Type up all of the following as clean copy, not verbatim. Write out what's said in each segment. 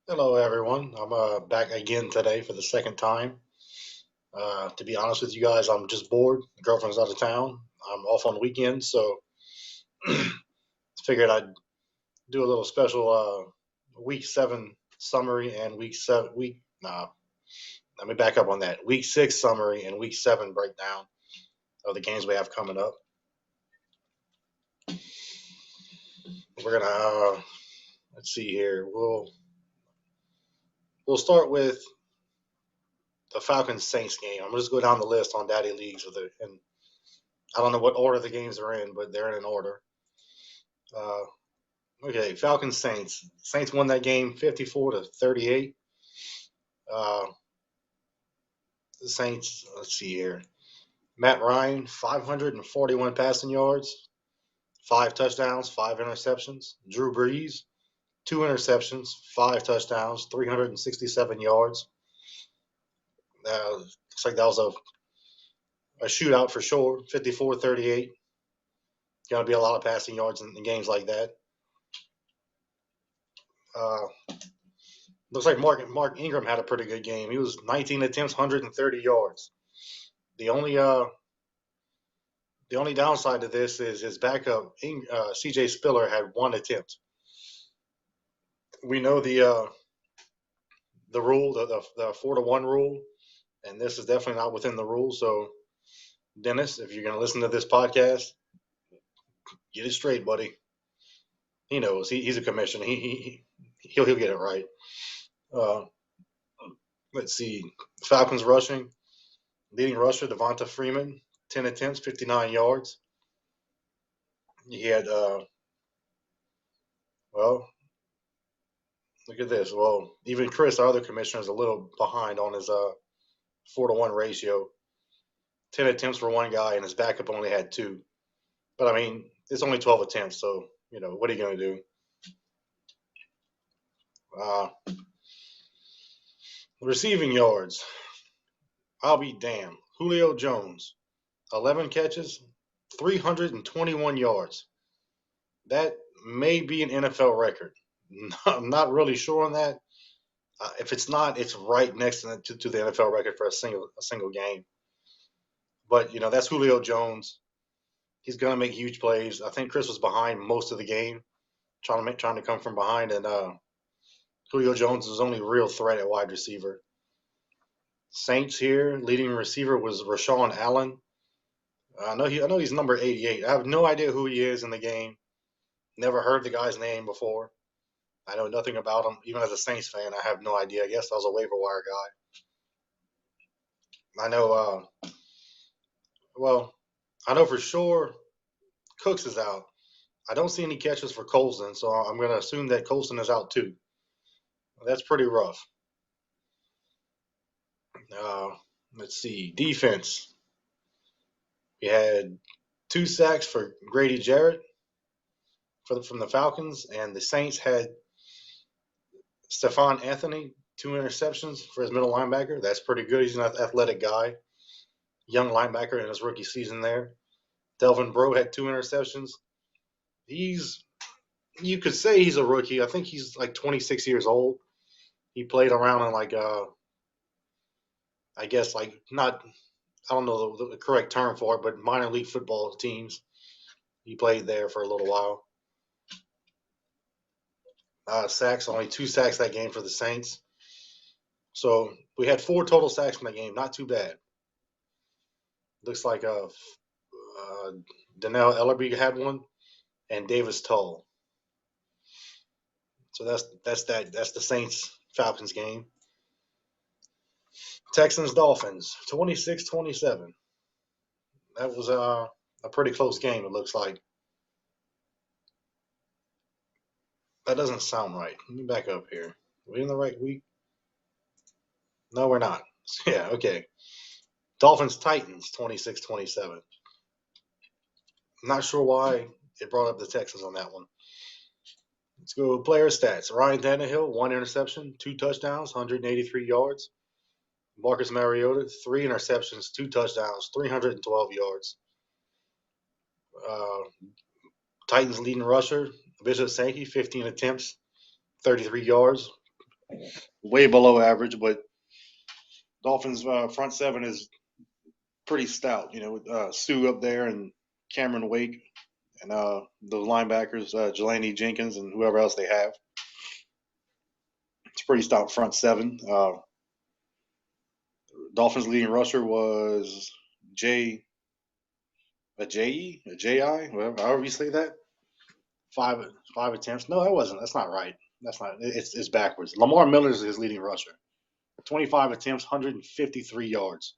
Hello, everyone. I'm back again today for the second time. To be honest with you guys, I'm just bored. The girlfriend's out of town. I'm off on the weekend, so figured I'd do a little special week seven summary and week seven week. Nah, let me back up on that. Week six summary and week seven breakdown of the games we have coming up. We're gonna let's see here. We'll start with the Falcons Saints game. I'm gonna just go down the list on Daddy Leagues and I don't know what order the games are in, but they're in an order. Uh, Okay, Falcons Saints. Saints won that game 54-38. Uh, the Saints. Let's see here. Matt Ryan 541 passing yards, five touchdowns, five interceptions. Drew Brees 2 interceptions, five touchdowns, 367 yards. Looks like that was a shootout for sure. 54-38. Going to be a lot of passing yards in games like that. Uh, Looks like Mark Ingram had a pretty good game. He was 19 attempts, 130 yards. The only uh, The only downside to this is his backup, C.J. Spiller, had one attempt. We know the rule, the 4-1 rule, and this is definitely not within the rule. So, Dennis, if you're going to listen to this podcast, get it straight, buddy. He knows he's a commissioner. He'll get it right. Uh, let's see, Falcons rushing, leading rusher Devonta Freeman, 10 attempts, 59 yards. He had well, look at this. Well, even Chris, our other commissioner, is a little behind on his 4-1 ratio. 10 attempts for one guy, and his backup only had two. But I mean, it's only 12 attempts, so what are you going to do? Uh, Receiving yards, I'll be damned. Julio Jones, 11 catches, 321 yards. That may be an NFL record. I'm not really sure on that. If it's not, it's right next to the NFL record for a single game. But that's Julio Jones. He's gonna make huge plays. I think Chris was behind most of the game, trying to come from behind, and Julio Jones is only real threat at wide receiver. Saints here, leading receiver was Rashawn Allen. I know he's number 88. I have no idea who he is in the game. Never heard the guy's name before. I know nothing about him. Even as a Saints fan, I have no idea. I guess I was a waiver wire guy. I know. Well, I know for sure Cooks is out. I don't see any catches for Colson, so I'm going to assume that Colson is out too. That's pretty rough. Uh, let's see. Defense. We had 2 sacks for Grady Jarrett from the Falcons, and the Saints had Stephon Anthony, 2 interceptions for his middle linebacker. That's pretty good. He's an athletic guy, young linebacker in his rookie season there. Delvin Breaux had 2 interceptions. He's You could say he's a rookie. I think he's like 26 years old. He played around in I guess like not I don't know the correct term for it, but minor league football teams. He played there for a little while. Sacks, only 2 sacks that game for the Saints. So we had 4 total sacks from that game. Not too bad. Looks like Donnell Ellerby had one and Davis Tull. So that's the Saints Falcons game. Texans Dolphins 26-27. That was a pretty close game. It looks like. That doesn't sound right. Let me back up here. Are we in the right week? No, we're not. Yeah, okay. Dolphins Titans 26-27. Not sure why it brought up the Texans on that one. Let's go player stats. Ryan Tannehill, 1 interception, 2 touchdowns, 183 yards. Marcus Mariota, 3 interceptions, 2 touchdowns, 312 yards. Uh, Titans leading rusher, Bishop Sankey, 15 attempts, 33 yards. way below average, but Dolphins front seven is pretty stout. With Sue up there and Cameron Wake and the linebackers, Jelani Jenkins and whoever else they have. It's pretty stout front seven. Dolphins leading rusher was J a J E a J I, whatever, however you say that. Five attempts. No, that wasn't. That's not right. That's not. It's backwards. Lamar Miller is his leading rusher. 25 attempts, 153 yards.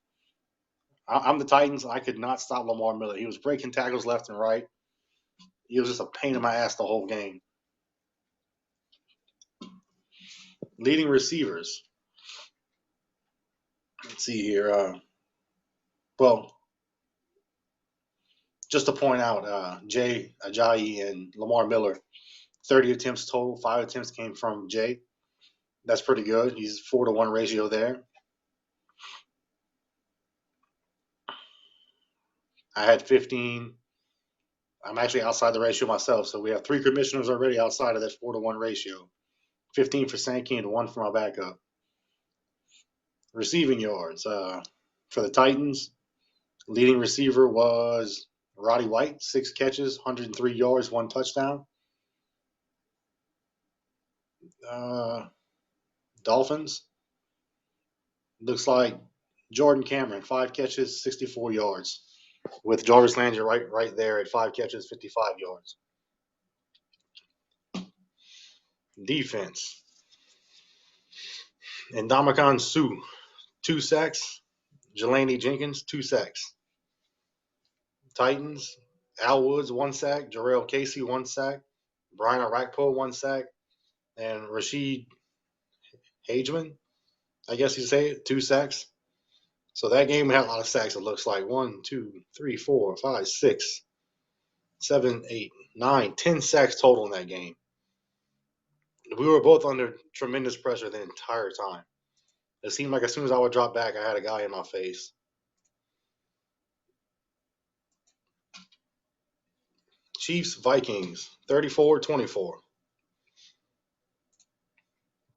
I'm the Titans. I could not stop Lamar Miller. He was breaking tackles left and right. He was just a pain in my ass the whole game. Leading receivers. Let's see here. Well, just to point out, Jay Ajayi and Lamar Miller, 30 attempts total. 5 attempts came from Jay. That's pretty good. He's 4-to-1 ratio there. I had 15. I'm actually outside the ratio myself, so we have 3 commissioners already outside of that 4-to-1 ratio. 15 for Sankey and 1 for my backup. Receiving yards for the Titans. Leading receiver was Roddy White, 6 catches, 103 yards, 1 touchdown. Dolphins. Looks like Jordan Cameron, 5 catches, 64 yards, with Jarvis Landry right there at 5 catches, 55 yards. Defense. And Ndamukong Suh, 2 sacks. Jelani Jenkins, 2 sacks. Titans, Al Woods, 1 sack. Jarrell Casey, 1 sack. Brian Arakpo, 1 sack. And Rashid Hageman, I guess you say it, 2 sacks. So that game had a lot of sacks, it looks like. 1, 2, 3, 4, 5, 6, 7, 8, 9, 10 sacks total in that game. We were both under tremendous pressure the entire time. It seemed like as soon as I would drop back, I had a guy in my face. Chiefs, Vikings, 34-24.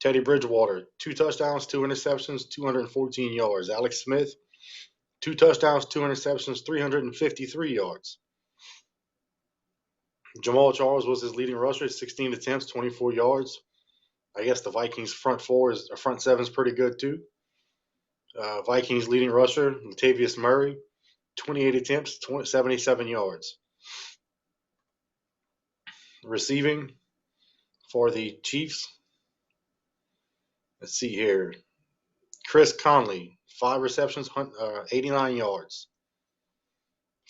Teddy Bridgewater, 2 touchdowns, 2 interceptions, 214 yards. Alex Smith, 2 touchdowns, 2 interceptions, 353 yards. Jamal Charles was his leading rusher, 16 attempts, 24 yards. I guess the Vikings front seven is pretty good too. Vikings leading rusher, Latavius Murray, 28 attempts, 77 yards. Receiving for the Chiefs, let's see here. Chris Conley, 5 receptions, 89 yards.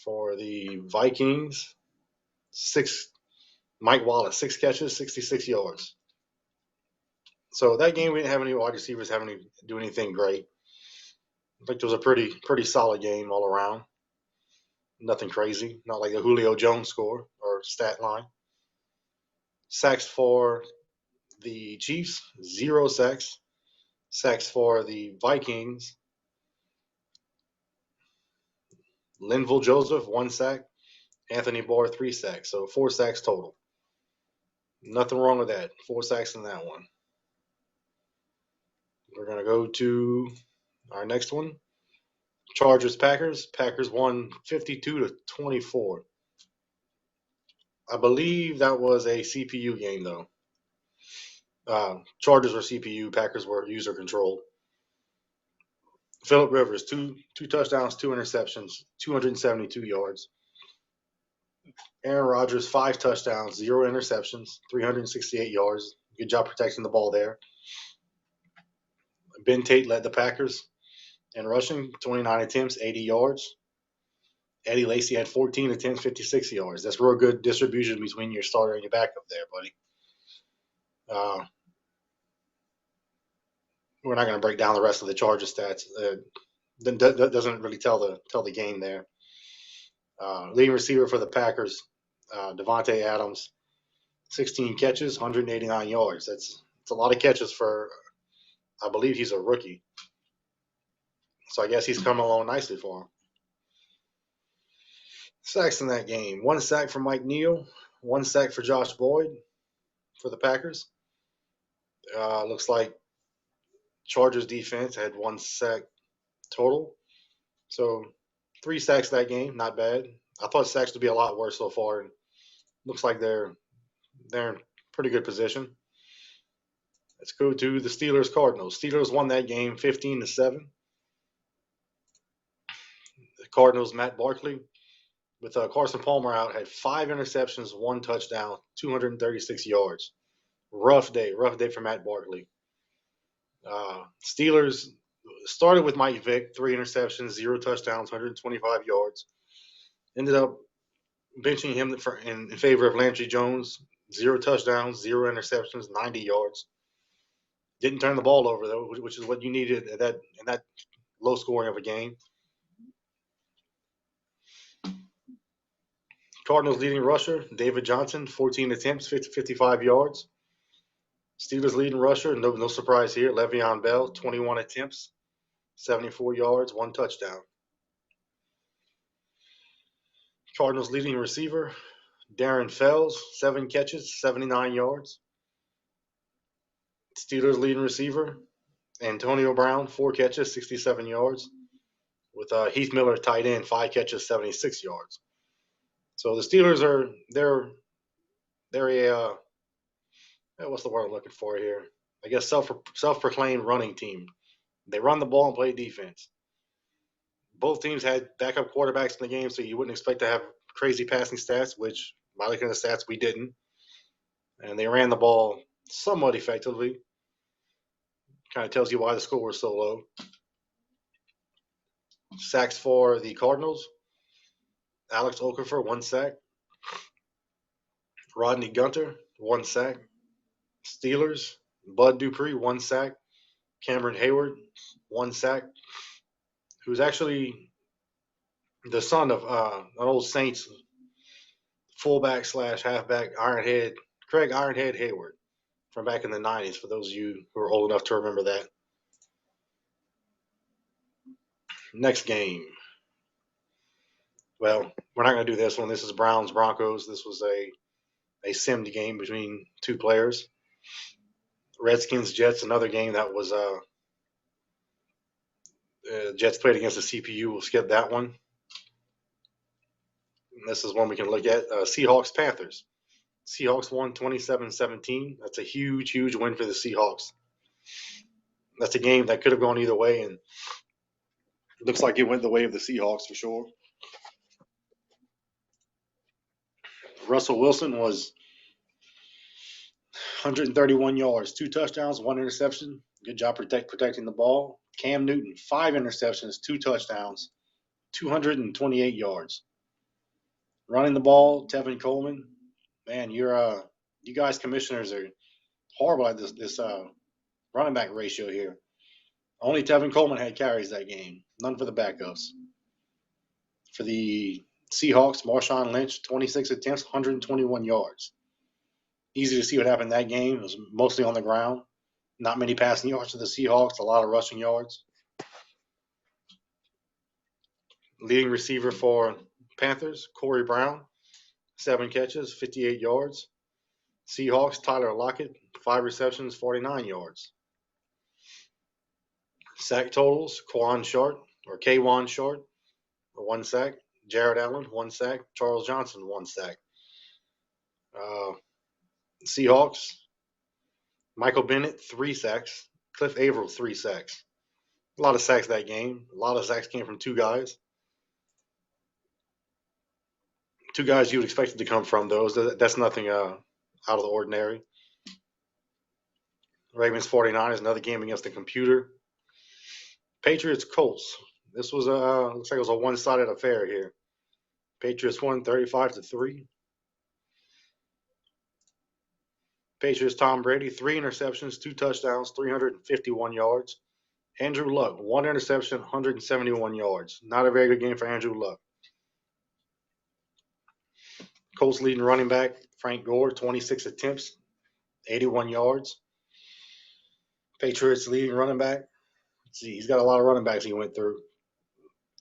For the Vikings, Mike Wallace, 6 catches, 66 yards. So that game, we didn't have any wide receivers do anything great. I think it was a pretty solid game all around. Nothing crazy, not like a Julio Jones score or stat line. Sacks for the Chiefs, 0 sacks. Sacks for the Vikings, Linval Joseph, 1 sack. Anthony Barr, 3 sacks. So 4 sacks total. Nothing wrong with that. 4 sacks in that one. We're going to go to our next one. Chargers, Packers. Packers won 52-24. I believe that was a CPU game, though. Chargers were CPU. Packers were user control. Phillip Rivers, two touchdowns, 2 interceptions, 272 yards. Aaron Rodgers, 5 touchdowns, 0 interceptions, 368 yards. Good job protecting the ball there. Ben Tate led the Packers in rushing, 29 attempts, 80 yards. Eddie Lacy had 14 attempts, 56 yards. That's real good distribution between your starter and your backup there, buddy. We're not going to break down the rest of the Charger stats. That doesn't really tell the game there. Leading receiver for the Packers, Devontae Adams, 16 catches, 189 yards. That's a lot of catches for, I believe he's a rookie. So I guess he's coming along nicely for him. Sacks in that game. 1 sack for Mike Neal, 1 sack for Josh Boyd for the Packers. Looks like Chargers defense had 1 sack total. So 3 sacks that game, not bad. I thought sacks would be a lot worse so far, and looks like they're in pretty good position. Let's go to the Steelers Cardinals. Steelers won that game 15-7. The Cardinals, Matt Barkley, with Carson Palmer out, had 5 interceptions, 1 touchdown, 236 yards. Rough day for Matt Barkley. Steelers started with Mike Vick, 3 interceptions, 0 touchdowns, 125 yards. Ended up benching him in favor of Landry Jones, 0 touchdowns, 0 interceptions, 90 yards. Didn't turn the ball over though, which is what you needed in that low scoring of a game. Cardinals leading rusher, David Johnson, 14 attempts, 55 yards. Steelers leading rusher, no surprise here, Le'Veon Bell, 21 attempts, 74 yards, 1 touchdown. Cardinals leading receiver, Darren Fells, 7 catches, 79 yards. Steelers leading receiver, Antonio Brown, 4 catches, 67 yards. With Heath Miller tight end, 5 catches, 76 yards. So the Steelers they're a what's the word I'm looking for here? I guess self-proclaimed running team. They run the ball and play defense. Both teams had backup quarterbacks in the game, so you wouldn't expect to have crazy passing stats, which by looking at the stats we didn't. And they ran the ball somewhat effectively. Kind of tells you why the score was so low. Sacks for the Cardinals. Alex Okafor, 1 sack. Rodney Gunter, 1 sack. Steelers, Bud Dupree, 1 sack. Cameron Hayward, 1 sack. Who's actually the son of an old Saints fullback / halfback Ironhead, Craig Ironhead Hayward, from back in the 90s, for those of you who are old enough to remember that. Next game. Well, we're not going to do this one. This is Browns Broncos. This was a simmed game between 2 players. Redskins Jets, another game that was Jets played against the CPU. We'll skip that one. And this is one we can look at. Seahawks Panthers. Seahawks won 27-17. That's a huge win for the Seahawks. That's a game that could have gone either way, and it looks like it went the way of the Seahawks for sure. Russell Wilson was 131 yards, 2 touchdowns, 1 interception. Good job protecting the ball. Cam Newton, 5 interceptions, 2 touchdowns, 228 yards. Running the ball, Tevin Coleman. Man, you guys commissioners are horrible at this running back ratio here. Only Tevin Coleman had carries that game. None for the backups. For the Seahawks, Marshawn Lynch, 26 attempts, 121 yards. Easy to see what happened in that game. It was mostly on the ground. Not many passing yards for the Seahawks, a lot of rushing yards. Leading receiver for Panthers, Corey Brown, 7 catches, 58 yards. Seahawks, Tyler Lockett, 5 receptions, 49 yards. Sack totals, Kwan Short, 1 sack. Jared Allen, 1 sack. Charles Johnson, 1 sack. Seahawks, Michael Bennett, 3 sacks. Cliff Averill, 3 sacks. A lot of sacks that game. A lot of sacks came from 2 guys. 2 guys you would expect it to come from those. That's nothing out of the ordinary. Ravens 49ers, another game against the computer. Patriots Colts. This was looks like it was a one-sided affair here. Patriots won 35-3. Patriots Tom Brady, 3 interceptions, 2 touchdowns, 351 yards. Andrew Luck, 1 interception, 171 yards. Not a very good game for Andrew Luck. Colts leading running back, Frank Gore, 26 attempts, 81 yards. Patriots leading running back. Let's see, he's got a lot of running backs he went through,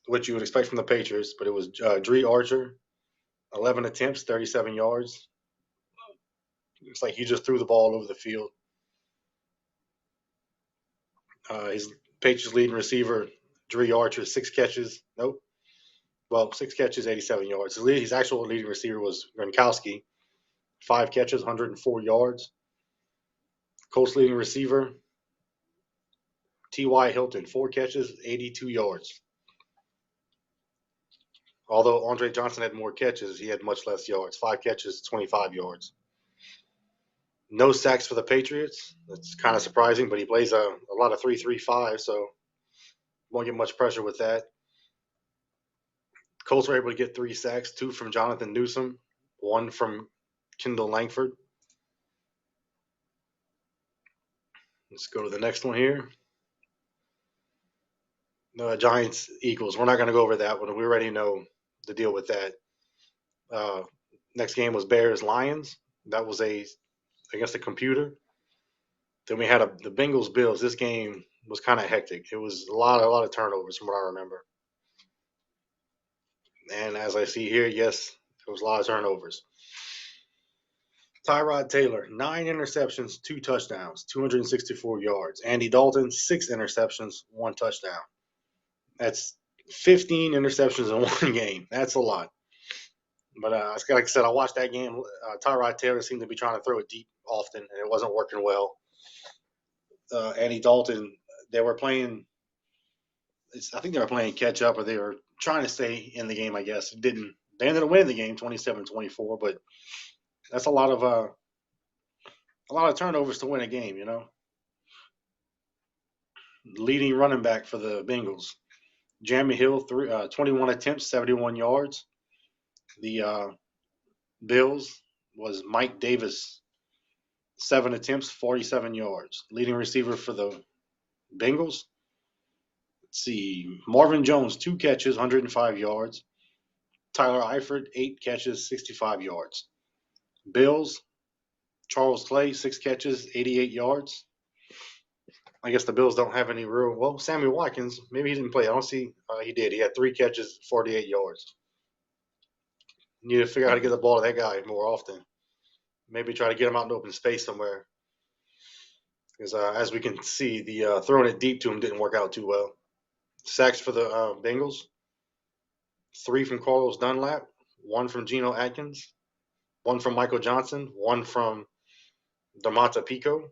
which you would expect from the Patriots, but it was Dree Archer, 11 attempts, 37 yards. Looks like he just threw the ball over the field. His Patriots leading receiver, Dre Archer, 6 catches. Nope. Well, 6 catches, 87 yards. His actual leading receiver was Gronkowski, 5 catches, 104 yards. Colts leading receiver, T.Y. Hilton, 4 catches, 82 yards. Although Andre Johnson had more catches, he had much less yards. 5 catches, 25 yards. No sacks for the Patriots. That's kind of surprising, but he plays a lot of 3-3-5, so won't get much pressure with that. Colts were able to get 3 sacks, 2 from Jonathan Newsom, 1 from Kendall Langford. Let's go to the next one here. No, Giants Eagles. We're not going to go over that one. We already know the deal with that. Next game was Bears Lions. That was against the computer. Then we had the Bengals Bills. This game was kind of hectic. It was a lot of turnovers from what I remember. And as I see here, yes, there was a lot of turnovers. Tyrod Taylor, 9 interceptions, 2 touchdowns, 264 yards. Andy Dalton, 6 interceptions, 1 touchdown. That's 15 interceptions in one game. That's a lot. But like I said, I watched that game. Tyrod Taylor seemed to be trying to throw it deep often, and it wasn't working well. Andy Dalton, they were playing. I think they were playing catch up, or they were trying to stay in the game. I guess it didn't. They ended up winning the game, 27-24. But that's a lot of turnovers to win a game. You know, leading running back for the Bengals, Jeremy Hill, 21 attempts, 71 yards. The Bills was Mike Davis, 7 attempts, 47 yards. Leading receiver for the Bengals. Let's see. Marvin Jones, 2 catches, 105 yards. Tyler Eifert, 8 catches, 65 yards. Bills, Charles Clay, 6 catches, 88 yards. I guess the Bills don't have any real. Well, Sammy Watkins, maybe he didn't play. I don't see. He did. He had 3 catches, 48 yards. You need to figure out how to get the ball to that guy more often. Maybe try to get him out in open space somewhere. Because as we can see, the throwing it deep to him didn't work out too well. Sacks for the Bengals. 3 from Carlos Dunlap, 1 from Geno Atkins, 1 from Michael Johnson, 1 from Damata Pico,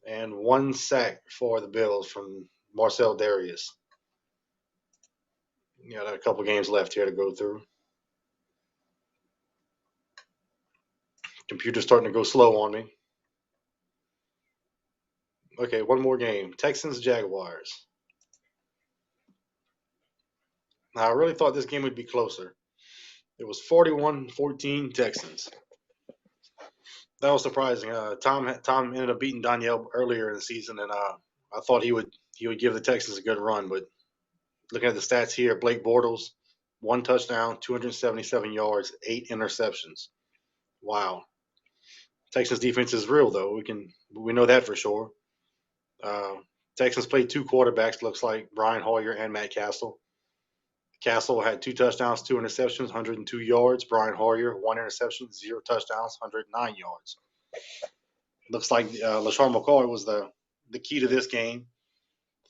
and 1 sack for the Bills from Marcel Darius. Got a couple games left here to go through. Computer's starting to go slow on me. Okay, one more game. Texans Jaguars. Now, I really thought this game would be closer. It was 41-14 Texans. That was surprising. Tom ended up beating Danielle earlier in the season, and I thought he would give the Texans a good run. But looking at the stats here, Blake Bortles, 1 touchdown, 277 yards, 8 interceptions. Wow. Texans defense is real, though. We know that for sure. Texans played 2 quarterbacks. Looks like Brian Hoyer and Matt Castle. Castle had 2 touchdowns, 2 interceptions, 102 yards. Brian Hoyer, 1 interception, 0 touchdowns, 109 yards. Looks like LaShawn McCoy was the key to this game.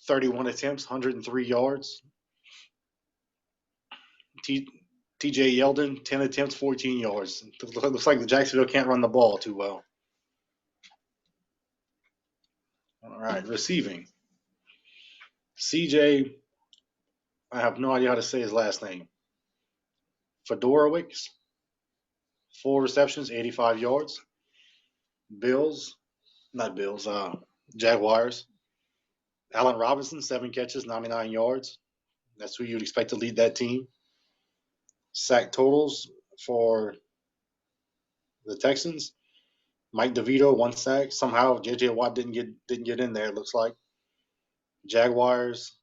31 attempts, 103 yards. TJ Yeldon, 10 attempts, 14 yards. Looks like the Jacksonville can't run the ball too well. All right, receiving. CJ, I have no idea how to say his last name. Fedorowicz, 4 receptions, 85 yards. Jaguars. Allen Robinson, 7 catches, 99 yards. That's who you'd expect to lead that team. Sack totals for the Texans. Mike DeVito, 1 sack. Somehow J.J. Watt didn't get in there, it looks like. Jaguars,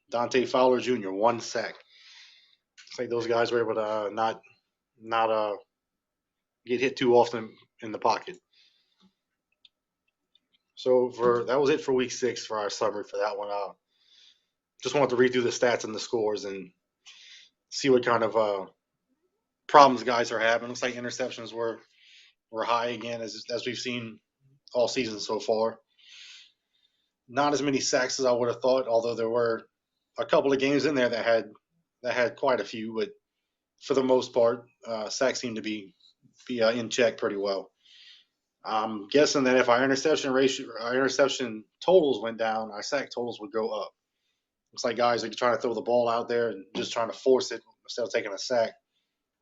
Dante Fowler Jr., 1 sack. Looks like those guys were able to not get hit too often in the pocket. So that was it for week 6 for our summary for that one. Just wanted to read through the stats and the scores and see what kind of problems guys are having. Looks like interceptions were high again, as we've seen all season so far. Not as many sacks as I would have thought, although there were a couple of games in there that had quite a few. But for the most part, sacks seem to be in check pretty well. I'm guessing that if our interception totals went down, our sack totals would go up. It's like guys are trying to throw the ball out there and just trying to force it instead of taking a sack,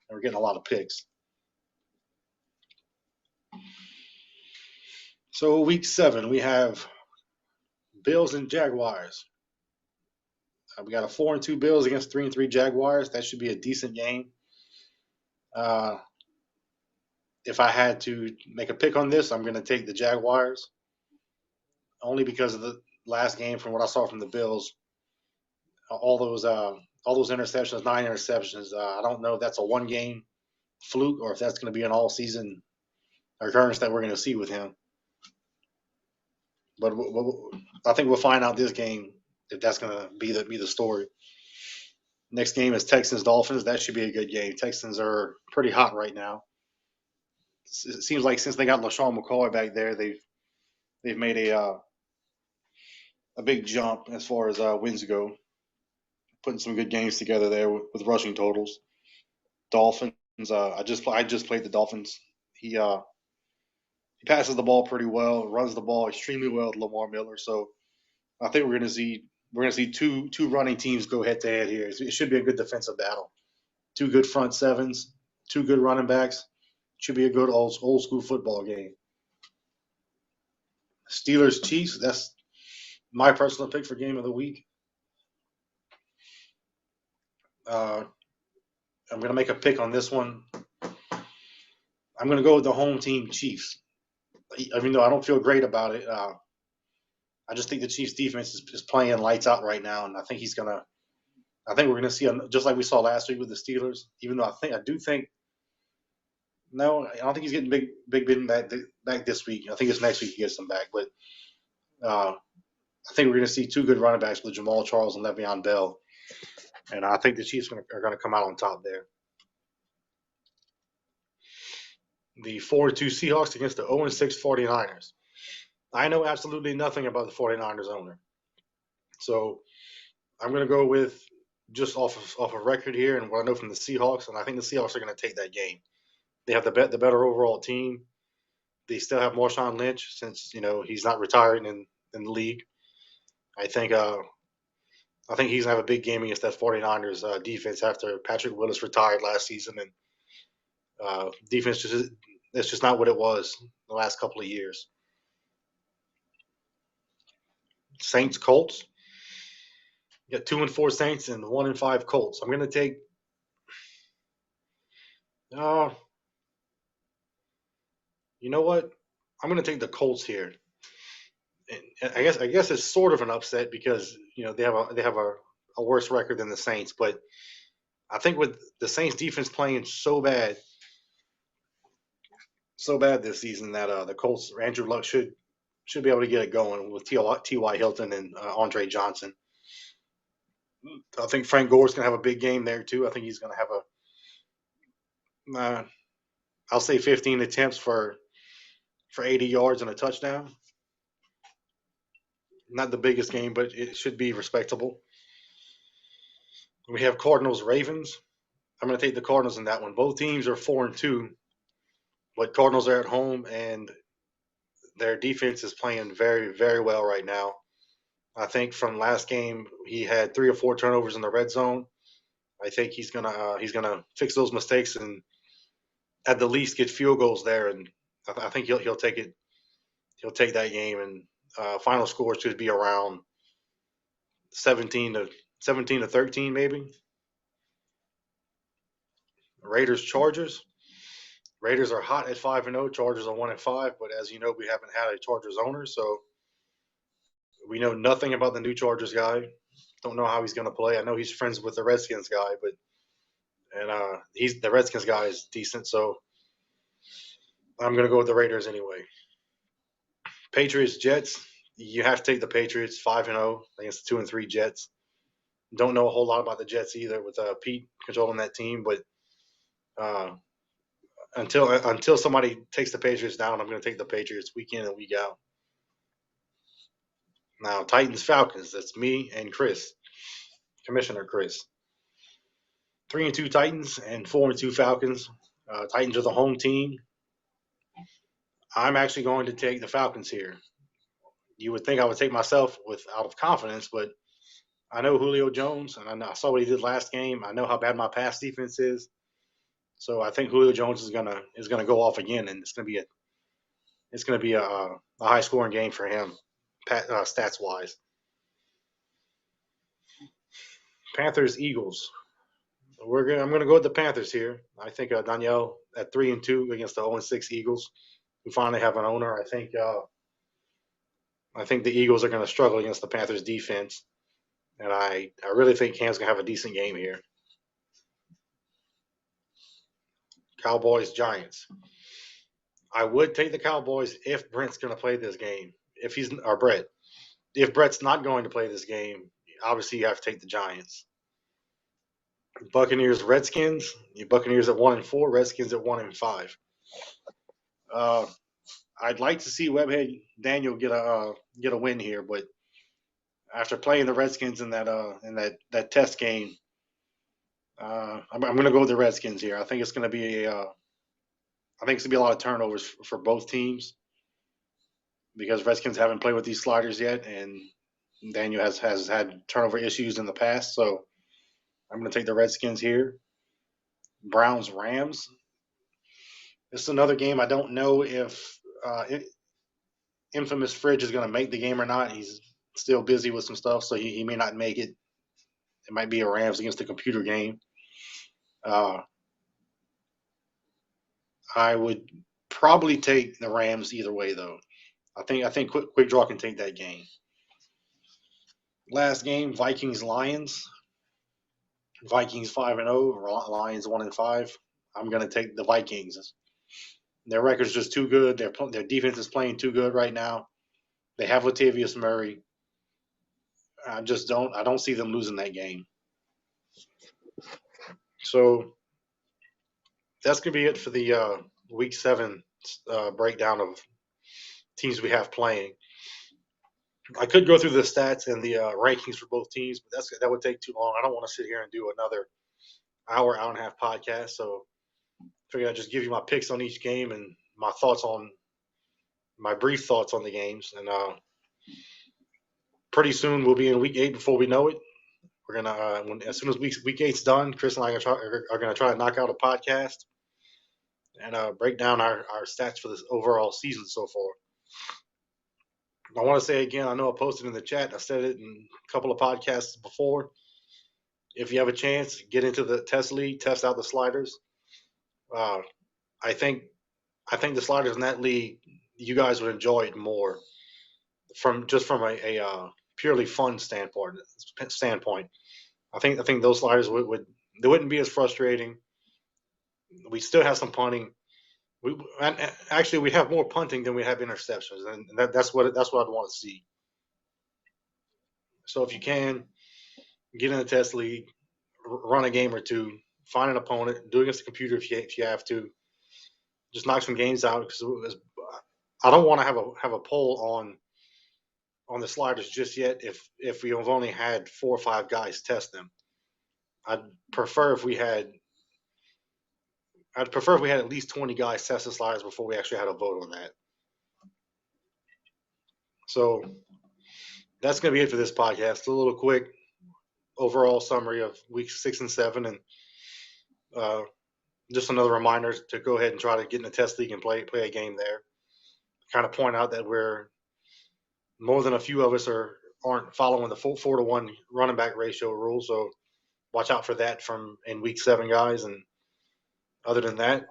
and we're getting a lot of picks. So week 7, we have Bills and Jaguars. We got a 4-2 Bills against 3-3 Jaguars. That should be a decent game. Uh, if I had to make a pick on this, I'm going to take the Jaguars only because of the last game. From what I saw from the Bills, all those interceptions, 9 interceptions. I don't know if that's a one game fluke or if that's going to be an all season occurrence that we're going to see with him. But I think we'll find out this game if that's going to be the story. Next game is Texans Dolphins. That should be a good game. Texans are pretty hot right now. It seems like since they got LaShawn McCoy back there, they've made a big jump as far as wins go. Putting some good games together there with rushing totals. Dolphins. I just played the Dolphins. He passes the ball pretty well, runs the ball extremely well with Lamar Miller. So I think we're gonna see two running teams go head to head here. It should be a good defensive battle. Two good front sevens, two good running backs. Should be a good old school football game. Steelers Chiefs. That's my personal pick for game of the week. Uh, I'm gonna make a pick on this one. I'm gonna go with the home team Chiefs. Even though I don't feel great about it, I just think the Chiefs defense is playing lights out right now, and I think he's gonna. I think we're gonna see just like we saw last week with the Steelers. Even though I do think no, I don't think he's getting Big Ben back this week. I think it's next week he gets them back. But I think we're gonna see two good running backs with Jamal Charles and Le'Veon Bell, and I think the Chiefs are gonna come out on top there. The 4-2 Seahawks against the 0-6 49ers. I know absolutely nothing about the 49ers owner, so I'm gonna go with just off of record here and what I know from the Seahawks, and I think the Seahawks are going to take that game. They have the better overall team. They still have Marshawn Lynch since he's not retiring in the league. I think I think he's gonna have a big game against that 49ers defense after Patrick Willis retired last season, and defense just it's just not what it was the last couple of years. Saints Colts. You got 2-4 Saints and 1-5 Colts. I'm gonna take. Uh, you know what? I'm gonna take the Colts here. I guess it's sort of an upset because they have a worse record than the Saints, but I think with the Saints defense playing so bad this season that the Colts Andrew Luck should be able to get it going with T.Y. Hilton and Andre Johnson. I think Frank Gore's gonna have a big game there too. I think he's gonna have I'll say 15 attempts for 80 yards and a touchdown. Not the biggest game, but it should be respectable. We have Cardinals Ravens. I'm going to take the Cardinals in that one. Both teams are 4-2, but Cardinals are at home and their defense is playing very, very well right now. I think from last game he had 3 or 4 turnovers in the red zone. I think he's gonna fix those mistakes and at the least get field goals there, and I think he'll take it. He'll take that game, and final score should be around 17 to 13, maybe. Raiders Chargers. Raiders are hot at 5-0. Chargers are 1-5, but as you know, we haven't had a Chargers owner, so we know nothing about the new Chargers guy. Don't know how he's going to play. I know he's friends with the Redskins guy, but he's the Redskins guy is decent, so I'm going to go with the Raiders anyway. Patriots Jets. You have to take the Patriots 5-0 against the 2-3 Jets. Don't know a whole lot about the Jets either with Pete controlling that team, but uh, until somebody takes the Patriots down, I'm going to take the Patriots week in and week out. Now, Titans Falcons. That's me and Chris, Commissioner Chris. 3-2 Titans and 4-2 Falcons. Titans are the home team. I'm actually going to take the Falcons here. You would think I would take myself with out of confidence, but I know Julio Jones, and I saw what he did last game. I know how bad my pass defense is, so I think Julio Jones is gonna go off again, and it's gonna be a high scoring game for him, stats wise. Panthers Eagles. I'm gonna go with the Panthers here. I think Danielle at 3-2 against the 0-6 Eagles, who finally have an owner. I think the Eagles are going to struggle against the Panthers defense, and I really think Cam's going to have a decent game here. Cowboys Giants. I would take the Cowboys if Brent's going to play this game. If Brett's not going to play this game, obviously you have to take the Giants. Buccaneers Redskins. The Buccaneers at 1-4. Redskins at 1-5. I'd like to see Webhead Daniel get a win here, but after playing the Redskins in that test game, I'm going to go with the Redskins here. I think it's going to be a lot of turnovers for both teams because Redskins haven't played with these sliders yet, and Daniel has had turnover issues in the past. So I'm going to take the Redskins here. Browns Rams. This is another game. I don't know if Infamous Fridge is going to make the game or not. He's still busy with some stuff, so he may not make it. It might be a Rams against the computer game. I would probably take the Rams either way, though. I think Quick Draw can take that game. Last game, Vikings Lions. Vikings 5-0, Lions 1-5. I'm gonna take the Vikings. Their record's just too good. Their defense is playing too good right now. They have Latavius Murray. I don't see them losing that game. So that's gonna be it for the Week 7 breakdown of teams we have playing. I could go through the stats and the rankings for both teams, but that would take too long. I don't want to sit here and do another hour and a half podcast. So I figured I'd just give you my picks on each game and my brief thoughts on the games. And pretty soon we'll be in Week 8 before we know it. We're gonna as soon as Week 8's done, Chris and I are gonna try to knock out a podcast and break down our stats for this overall season so far. I want to say again, I know I posted in the chat. I said it in a couple of podcasts before. If you have a chance, get into the test league, test out the sliders. I think the sliders in that league, you guys would enjoy it more from a purely fun standpoint. I think those sliders they wouldn't be as frustrating. We still have some punting. Actually we have more punting than we have interceptions, and that's what I'd want to see. So if you can get in the test league, run a game or two, find an opponent, do it against the computer if you have to. Just knock some games out because I don't want to have a poll on the sliders just yet. If we have only had 4 or 5 guys test them, I'd prefer if we had at least 20 guys test the sliders before we actually had a vote on that. So that's going to be it for this podcast. A little quick overall summary of weeks 6 and 7, and just another reminder to go ahead and try to get in the test league and play a game there. Kind of point out that we're more than a few of us aren't following the 4-to-1 running back ratio rule, so watch out for that in week 7, guys. And other than that,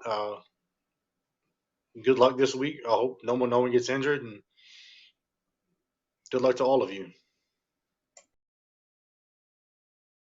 good luck this week. I hope no one gets injured, and good luck to all of you.